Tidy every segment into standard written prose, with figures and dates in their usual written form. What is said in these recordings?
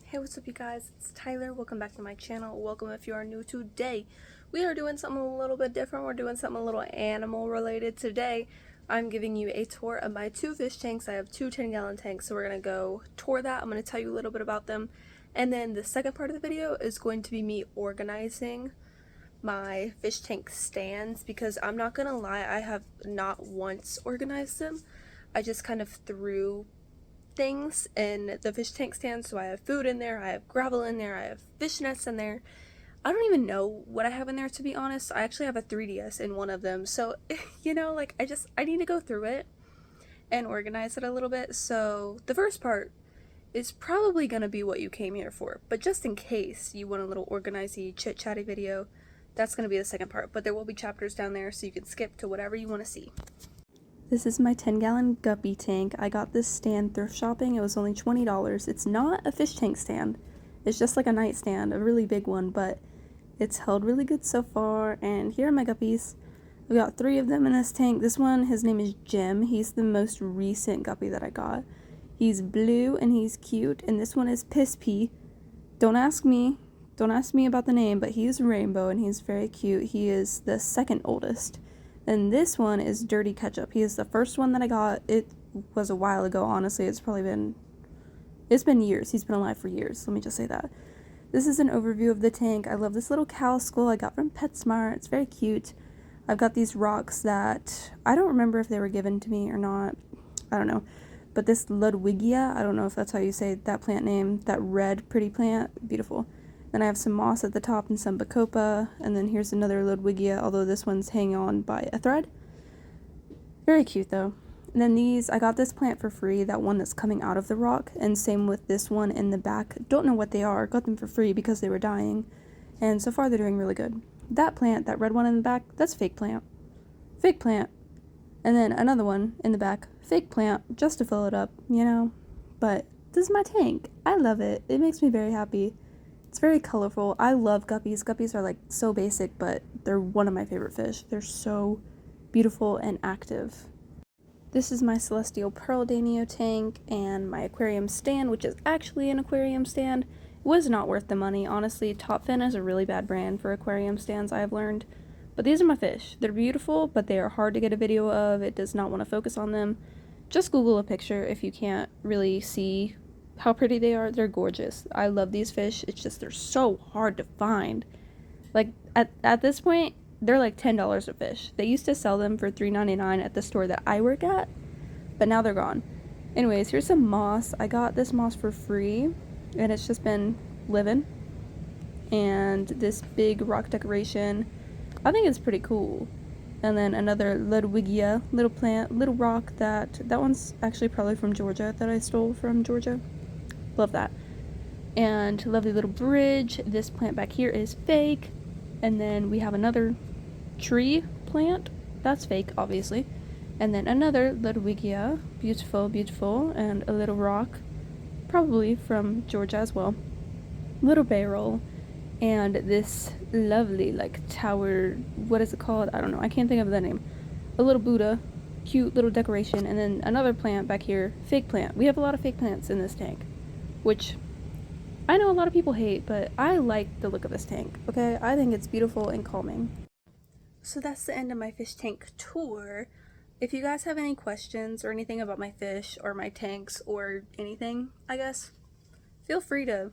Hey, what's up you guys? It's Tyler. Welcome back to my channel. Welcome if you are new. Today we are doing something a little bit different. We're doing something a little animal related. Today I'm giving you a tour of my two fish tanks. I have two 10-gallon tanks, so we're going to go tour that. I'm going to tell you a little bit about them. And then the second part of the video is going to be me organizing my fish tank stands, because I'm not going to lie, I have not once organized them. I just kind of threw things in the fish tank stand. So I have food in there, I have gravel in there, I have fish nets in there. I don't even know what I have in there, to be honest. I actually have a 3DS in one of them. So, you know, like I need to go through it and organize it a little bit. So the first part is probably going to be what you came here for. But just in case you want a little organizey, chit-chatty video, that's going to be the second part. But there will be chapters down there, so you can skip to whatever you want to see. This is my 10-gallon guppy tank. I got this stand thrift shopping. It was only $20. It's not a fish tank stand. It's just like a nightstand, a really big one, but it's held really good so far. And here are my guppies. We got 3 of them in this tank. This one, his name is Jim. He's the most recent guppy that I got. He's blue and he's cute. And this one is Piss Pea. Don't ask me about the name, but he's rainbow and he's very cute. He is the second oldest. And this one is Dirty Ketchup. He is the first one that I got. It was a while ago, honestly. It's been years. He's been alive for years. Let me just say that. This is an overview of the tank. I love this little cow skull I got from PetSmart. It's very cute. I've got these rocks that I don't remember if they were given to me or not. I don't know. But this Ludwigia, I don't know if that's how you say that plant name. That red pretty plant. Beautiful. Then I have some moss at the top and some bacopa, and then here's another Ludwigia, although this one's hanging on by a thread. Very cute though. And then these, I got this plant for free, that one that's coming out of the rock, and same with this one in the back. Don't know what they are, got them for free because they were dying, and so far they're doing really good. That plant, that red one in the back, that's fake plant. Fake plant. And then another one in the back, fake plant, just to fill it up, you know. But this is my tank. I love it. It makes me very happy. It's very colorful. I love guppies. Guppies are like so basic, but they're one of my favorite fish. They're so beautiful and active. This is my Celestial Pearl Danio tank and my aquarium stand, which is actually an aquarium stand. It was not worth the money. Honestly, Top Fin is a really bad brand for aquarium stands, I've learned. But these are my fish. They're beautiful, but they are hard to get a video of. It does not want to focus on them. Just Google a picture if you can't really see how pretty they are. They're gorgeous. I love these fish. It's just they're so hard to find. Like at this point, they're like $10 a fish. They used to sell them for $3.99 at the store that I work at, but now they're gone. Anyways, here's some moss. I got this moss for free, and it's just been living. And this big rock decoration, I think it's pretty cool. And then another Ludwigia, little plant, little rock that one's actually probably from Georgia, that I stole from Georgia. Love that. And lovely little bridge. This plant back here is fake. And then we have another tree plant. That's fake, obviously. And then another Ludwigia. Beautiful, beautiful. And a little rock. Probably from Georgia as well. Little barrel. And this lovely, like, tower. What is it called? I don't know. I can't think of the name. A little Buddha. Cute little decoration. And then another plant back here. Fake plant. We have a lot of fake plants in this tank, which I know a lot of people hate, but I like the look of this tank, okay? I think it's beautiful and calming. So that's the end of my fish tank tour. If you guys have any questions or anything about my fish or my tanks or anything, I guess, feel free to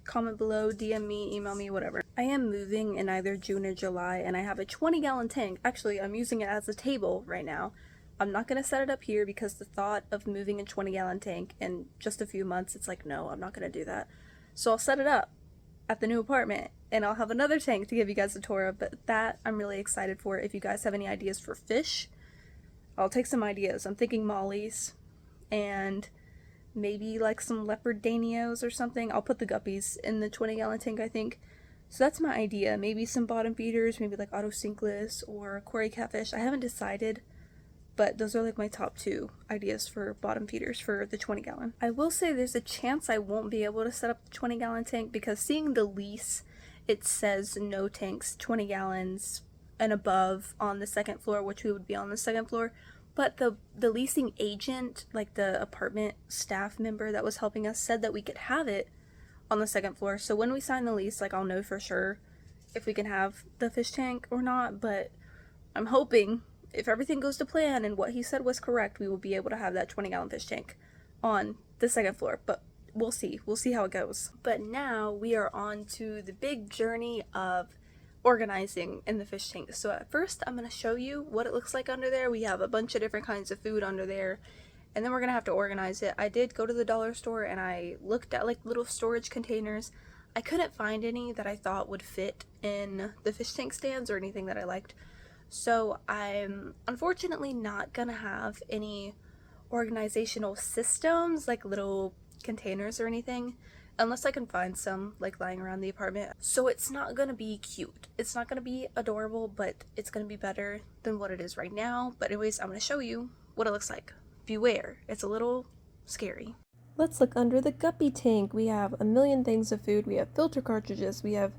comment below, DM me, email me, whatever. I am moving in either June or July, and I have a 20-gallon tank. Actually, I'm using it as a table right now. I'm not going to set it up here because the thought of moving a 20-gallon tank in just a few months, it's like, no, I'm not going to do that. So I'll set it up at the new apartment, and I'll have another tank to give you guys a tour of, but that I'm really excited for. If you guys have any ideas for fish, I'll take some ideas. I'm thinking mollies and maybe like some leopard danios or something. I'll put the guppies in the 20-gallon tank, I think. So that's my idea. Maybe some bottom feeders, maybe like autocinklus or quarry catfish. I haven't decided, but those are like my top 2 ideas for bottom feeders for the 20-gallon. I will say there's a chance I won't be able to set up the 20-gallon tank, because seeing the lease, it says no tanks 20 gallons and above on the second floor, which we would be on the second floor. But the leasing agent, like the apartment staff member that was helping us, said that we could have it on the second floor. So when we sign the lease, like, I'll know for sure if we can have the fish tank or not, but I'm hoping if everything goes to plan and what he said was correct, we will be able to have that 20-gallon fish tank on the second floor, but we'll see how it goes. But now we are on to the big journey of organizing in the fish tank. So at first I'm going to show you what it looks like under there. We have a bunch of different kinds of food under there, and then we're going to have to organize it. I did go to the dollar store and I looked at like little storage containers. I couldn't find any that I thought would fit in the fish tank stands or anything that I liked. So I'm unfortunately not gonna have any organizational systems, like little containers or anything, unless I can find some like lying around the apartment. So it's not gonna be cute. It's not gonna be adorable, but it's gonna be better than what it is right now. But anyways, I'm gonna show you what it looks like. Beware, it's a little scary. Let's look under the guppy tank. We have a million things of food. We have filter cartridges. We have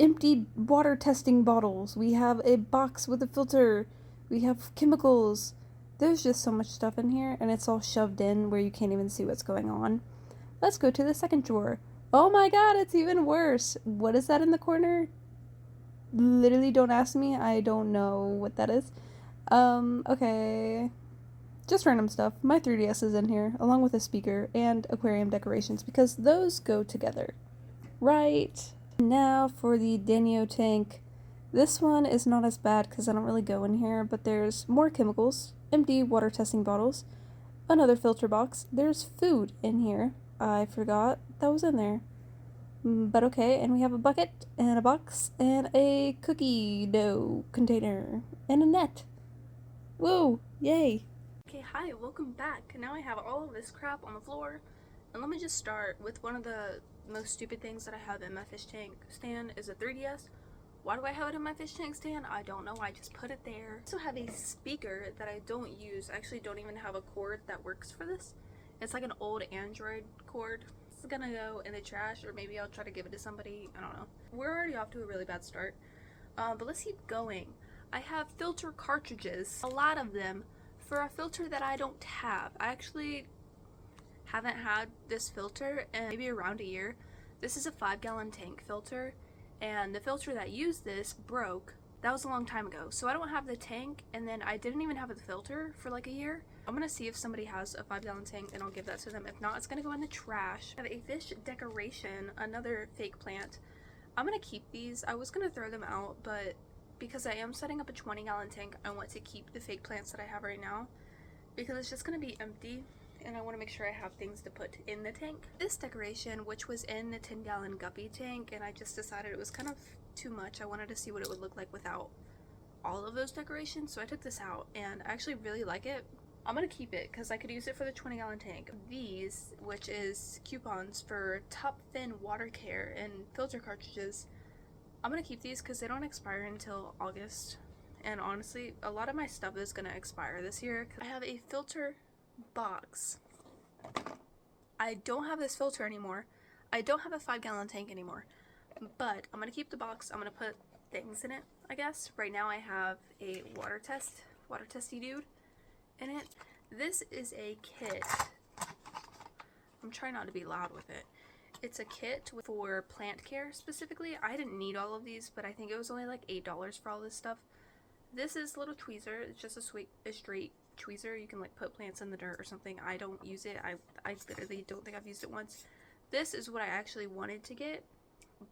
empty water testing bottles. We have a box with a filter. We have chemicals. There's just so much stuff in here, and it's all shoved in where you can't even see what's going on. Let's go to the second drawer. Oh my god, it's even worse. What is that in the corner? Literally, don't ask me. I don't know what that is. Okay. Just random stuff. My 3DS is in here, along with a speaker and aquarium decorations, because those go together. Right. Now for the danio tank. This one is not as bad because I don't really go in here, but there's more chemicals, empty water testing bottles, another filter box. There's food in here. I forgot that was in there. But okay, and we have a bucket and a box and a cookie dough container and a net. Whoa, yay. Okay, hi, welcome back. Now I have all of this crap on the floor, and let me just start with one of the most stupid things that I have in my fish tank stand is a 3DS. Why do I have it in my fish tank stand? I don't know, I just put it there. I also have a speaker that I don't use. I actually don't even have a cord that works for this. It's like an old Android cord. It's gonna go in the trash, or maybe I'll try to give it to somebody. I don't know. We're already off to a really bad start, but let's keep going. I have filter cartridges, a lot of them, for a filter that I don't have. I actually haven't had this filter in maybe around a year. This is a 5-gallon tank filter, and the filter that used this broke. That was a long time ago, so I don't have the tank, and then I didn't even have the filter for like a year. I'm gonna see if somebody has a 5-gallon tank and I'll give that to them. If not, it's gonna go in the trash. I have a fish decoration, another fake plant. I'm gonna keep these. I was gonna throw them out, but because I am setting up a 20-gallon tank, I want to keep the fake plants that I have right now because it's just going to be empty, and I want to make sure I have things to put in the tank. This decoration, which was in the 10-gallon guppy tank, and I just decided it was kind of too much. I wanted to see what it would look like without all of those decorations, so I took this out, and I actually really like it. I'm going to keep it because I could use it for the 20-gallon tank. These, which is coupons for top fin water care and filter cartridges, I'm gonna keep these because they don't expire until August, and honestly a lot of my stuff is gonna expire this year. I have a filter box. I don't have this filter anymore. I don't have a 5-gallon tank anymore, but I'm gonna keep the box. I'm gonna put things in it, I guess. Right now I have a water testy dude in it. This is a kit. I'm trying not to be loud with it. It's a kit for plant care specifically. I didn't need all of these, but I think it was only like $8 for all this stuff. This is a little tweezer. It's just a straight tweezer. You can like put plants in the dirt or something. I don't use it. I literally don't think I've used it once. This is what I actually wanted to get,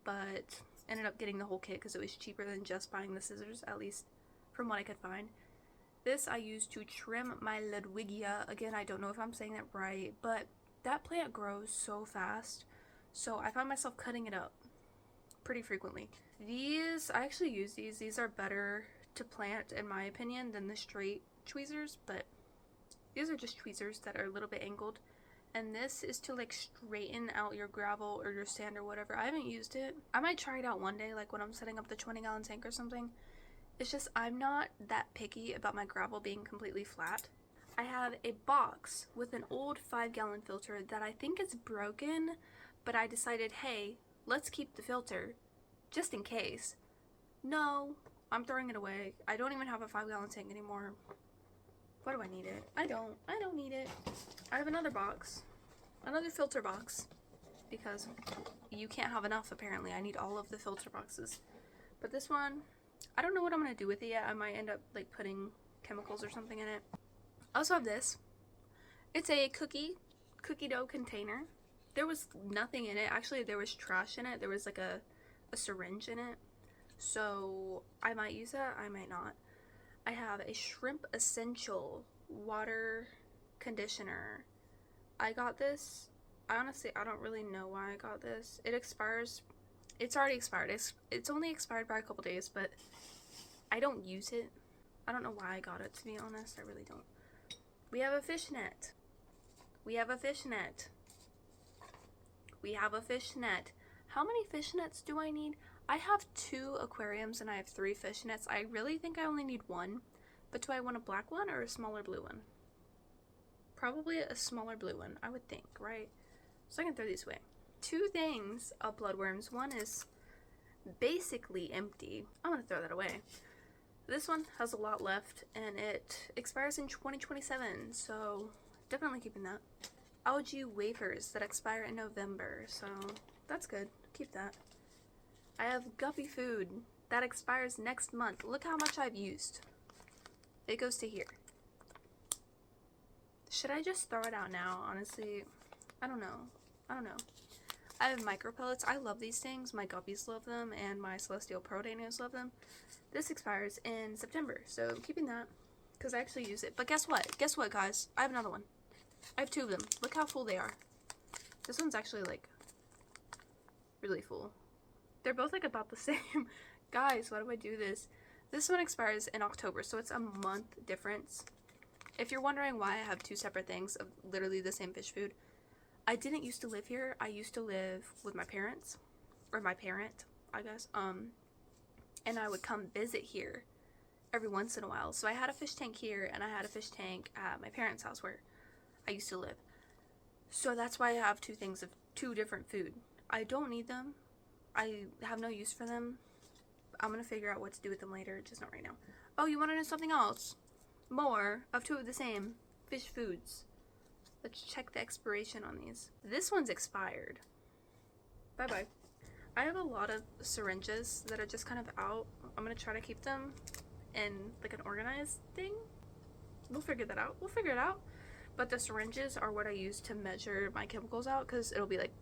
but ended up getting the whole kit because it was cheaper than just buying the scissors, at least from what I could find. This I use to trim my Ludwigia. Again, I don't know if I'm saying that right, but that plant grows so fast. So I find myself cutting it up pretty frequently. These, I actually use these. These are better to plant, in my opinion, than the straight tweezers, but these are just tweezers that are a little bit angled. And this is to like straighten out your gravel or your sand or whatever. I haven't used it. I might try it out one day, like when I'm setting up the 20-gallon tank or something. It's just I'm not that picky about my gravel being completely flat. I have a box with an old 5-gallon filter that I think is broken, but I decided, hey, let's keep the filter just in case. No, I'm throwing it away. I don't even have a 5-gallon tank anymore. Why do I need it? I don't need it. I have another box, another filter box, because you can't have enough apparently. I need all of the filter boxes. But this one, I don't know what I'm going to do with it yet. I might end up like putting chemicals or something in it. I also have this. It's a cookie dough container. There was nothing in it. Actually, there was trash in it. There was like a syringe in it. So I might use that, I might not. I have a Shrimp Essential water conditioner. I got this. Honestly, I don't really know why I got this. It expires. It's already expired. It's only expired by a couple days, but I don't use it. I don't know why I got it, to be honest. I really don't. We have a fishnet. We have a fishnet. We have a fishnet. How many fishnets do I need? I have 2 aquariums and I have 3 fishnets. I really think I only need 1. But do I want a black one or a smaller blue one? Probably a smaller blue one, I would think, right? So I can throw these away. 2 things of bloodworms. One is basically empty. I'm gonna throw that away. This one has a lot left and it expires in 2027, so definitely keeping that. Algae wafers that expire in November, so that's good. Keep that. I have guppy food that expires next month. Look how much I've used. It goes to here. Should I just throw it out now? Honestly, I don't know. I have micro pellets. I love these things. My guppies love them and my celestial pro danios love them. This expires in September, so I'm keeping that because I actually use it. But guess what? Guess what, guys? I have another one. I have 2 of them. Look how full they are. This one's actually like really full. They're both like about the same. Guys, why do I do this? This one expires in October, so it's a month difference. If you're wondering why I have 2 separate things of literally the same fish food, I didn't used to live here. I used to live with my parents, or my parent, I guess. And I would come visit here every once in a while. So I had a fish tank here, and I had a fish tank at my parents' house where I used to live. So that's why I have 2 things of 2 different food. I don't need them. I have no use for them. I'm gonna figure out what to do with them later, just not right now. Oh, you want to know something else? More of 2 of the same fish foods. Let's check the expiration on these. This one's expired. Bye-bye. I have a lot of syringes that are just kind of out. I'm gonna try to keep them in like an organized thing. We'll figure that out. We'll figure it out. But the syringes are what I use to measure my chemicals out, because it'll be like,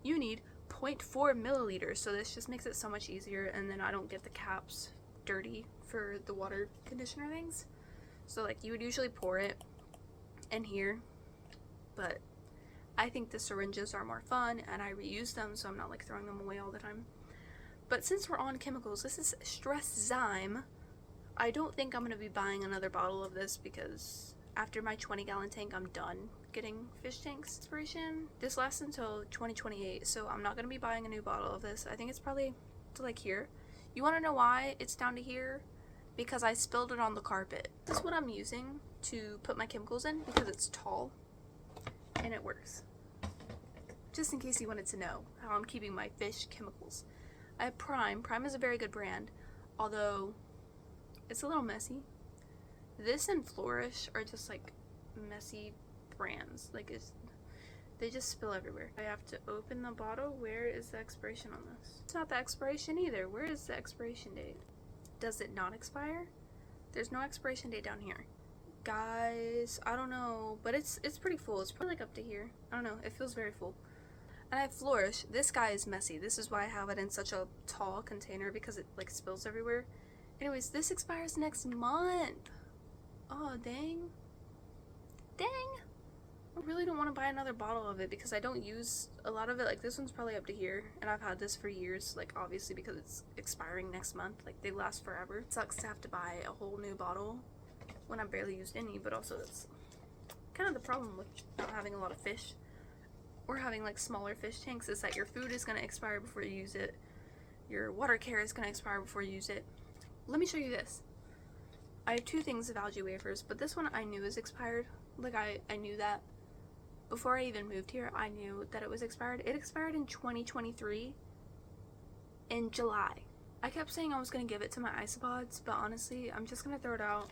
you need 0.4 milliliters. So this just makes it so much easier, and then I don't get the caps dirty for the water conditioner things. So like you would usually pour it in here, but I think the syringes are more fun and I reuse them, so I'm not like throwing them away all the time. But since we're on chemicals, this is Stress Zyme. I don't think I'm going to be buying another bottle of this because after my 20-gallon tank, I'm done getting fish tanks inspiration. This lasts until 2028, so I'm not going to be buying a new bottle of this. I think it's probably to like here. You want to know why it's down to here? Because I spilled it on the carpet. This is what I'm using to put my chemicals in because it's tall and it works. Just in case you wanted to know how I'm keeping my fish chemicals. I have Prime. Prime is a very good brand, although it's a little messy. This and Flourish are just like messy brands. Like they just spill everywhere. I have to open the bottle. Where is the expiration on this? It's not the expiration either. Where is the expiration date? Does it not expire? There's no expiration date down here. Guys, I don't know, but it's pretty full. It's probably like up to here. I don't know. It feels very full. And I have Flourish. This guy is messy. This is why I have it in such a tall container, because it like spills everywhere. Anyways, this expires next month. Oh, dang. Dang. I really don't want to buy another bottle of it because I don't use a lot of it. Like this one's probably up to here, and I've had this for years, like obviously because it's expiring next month. Like they last forever. It sucks to have to buy a whole new bottle when I've barely used any, but also that's kind of the problem with not having a lot of fish or having like smaller fish tanks, is that your food is going to expire before you use it. Your water care is going to expire before you use it. Let me show you this. I have 2 things of algae wafers, but this one I knew is expired. Like I knew that before I even moved here. I knew that it was expired. It expired in 2023 in July. I kept saying I was going to give it to my isopods, but honestly I'm just going to throw it out.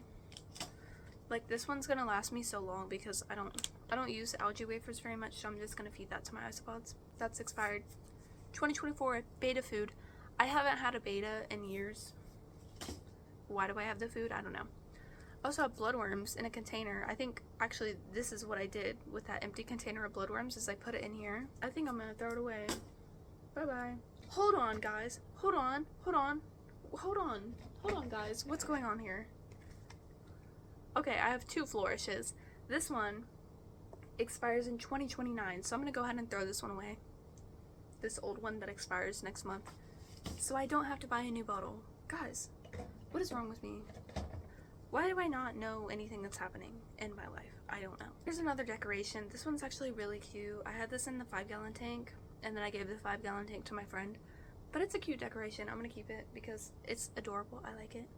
Like this one's gonna last me so long because I don't use algae wafers very much, so I'm just gonna feed that to my isopods. That's expired. 2024 beta food. I haven't had a beta in years. Why do I have the food? I don't know. I also have bloodworms in a container. I think actually this is what I did with that empty container of bloodworms is I put it in here. I think I'm gonna throw it away. Bye bye. Hold on, guys. Hold on guys. What's going on here? Okay, I have 2 flourishes. This one expires in 2029, so I'm gonna go ahead and throw this one away. This old one that expires next month. So I don't have to buy a new bottle. Guys, what is wrong with me? Why do I not know anything that's happening in my life? I don't know. Here's another decoration. This one's actually really cute. I had this in the 5-gallon tank, and then I gave the 5-gallon tank to my friend. But it's a cute decoration. I'm gonna keep it because it's adorable. I like it.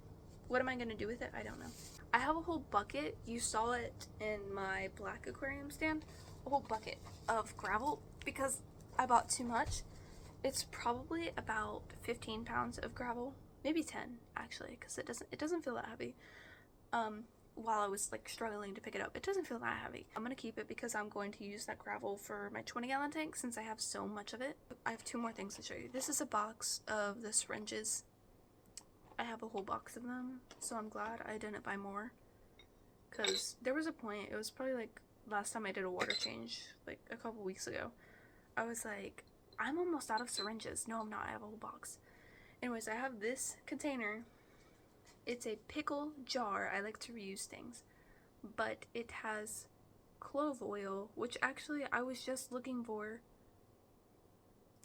What am I gonna do with it? I don't know. I have a whole bucket. You saw it in my black aquarium stand. A whole bucket of gravel because I bought too much. It's probably about 15 pounds of gravel. Maybe 10 actually, because it doesn't feel that heavy. While I was like struggling to pick it up, it doesn't feel that heavy. I'm gonna keep it because I'm going to use that gravel for my 20-gallon tank since I have so much of it. I have 2 more things to show you. This is a box of the syringes. I have a whole box of them, so I'm glad I didn't buy more, because there was a point, it was probably like last time I did a water change like a couple weeks ago, I was like, I'm almost out of syringes. No, I'm not. I have a whole box. Anyways, I have this container. It's a pickle jar. I like to reuse things. But it has clove oil, which actually I was just looking for.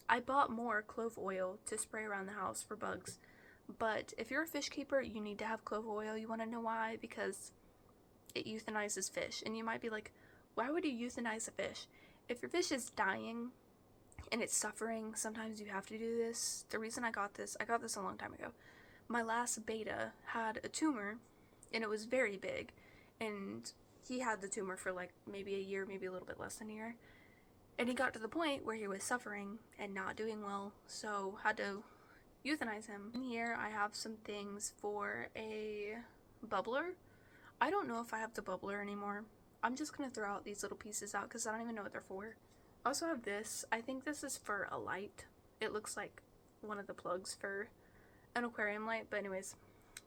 I bought more clove oil to spray around the house for bugs. But if you're a fish keeper, you need to have clove oil. You want to know why? Because it euthanizes fish. And you might be like, why would you euthanize a fish? If your fish is dying and it's suffering, sometimes you have to do this. The reason I got this a long time ago. My last beta had a tumor, and it was very big, and he had the tumor for like maybe a year, maybe a little bit less than a year, and he got to the point where he was suffering and not doing well, so had to euthanize him. In here I have some things for a bubbler. I don't know if I have the bubbler anymore. I'm just gonna throw out these little pieces out because I don't even know what they're for. I also have this. I think this is for a light. It looks like one of the plugs for an aquarium light, but anyways,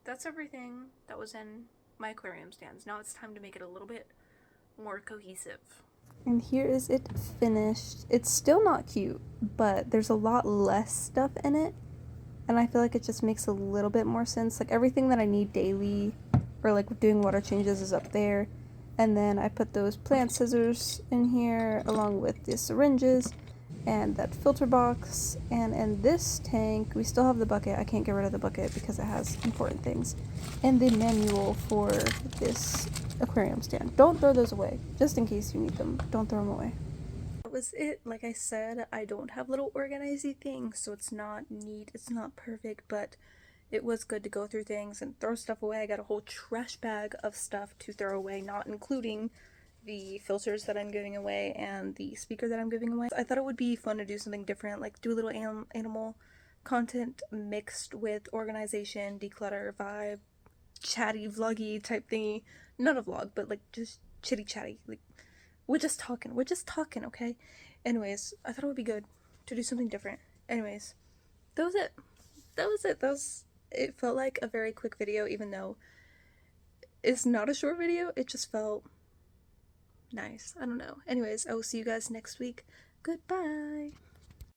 that's everything that was in my aquarium stands. Now it's time to make it a little bit more cohesive. And here is it finished. It's still not cute, but there's a lot less stuff in it, and I feel like it just makes a little bit more sense. Like everything that I need daily or like doing water changes is up there, and then I put those plant scissors in here along with the syringes and that filter box. And in this tank we still have the bucket. I can't get rid of the bucket because it has important things, and the manual for this aquarium stand. Don't throw those away, just in case you need them. Don't throw them away. That was it. Like I said, I don't have little organizing things, so it's not neat, it's not perfect, but it was good to go through things and throw stuff away. I got a whole trash bag of stuff to throw away, not including the filters that I'm giving away and the speaker that I'm giving away. I thought it would be fun to do something different, like do a little animal content mixed with organization, declutter vibe, chatty vloggy type thingy. Not a vlog, but like just chitty chatty. Like we're just talking, okay? Anyways, I thought it would be good to do something different. Anyways, that was it. It felt like a very quick video, even though it's not a short video. It just felt nice. I don't know. Anyways, I will see you guys next week. Goodbye.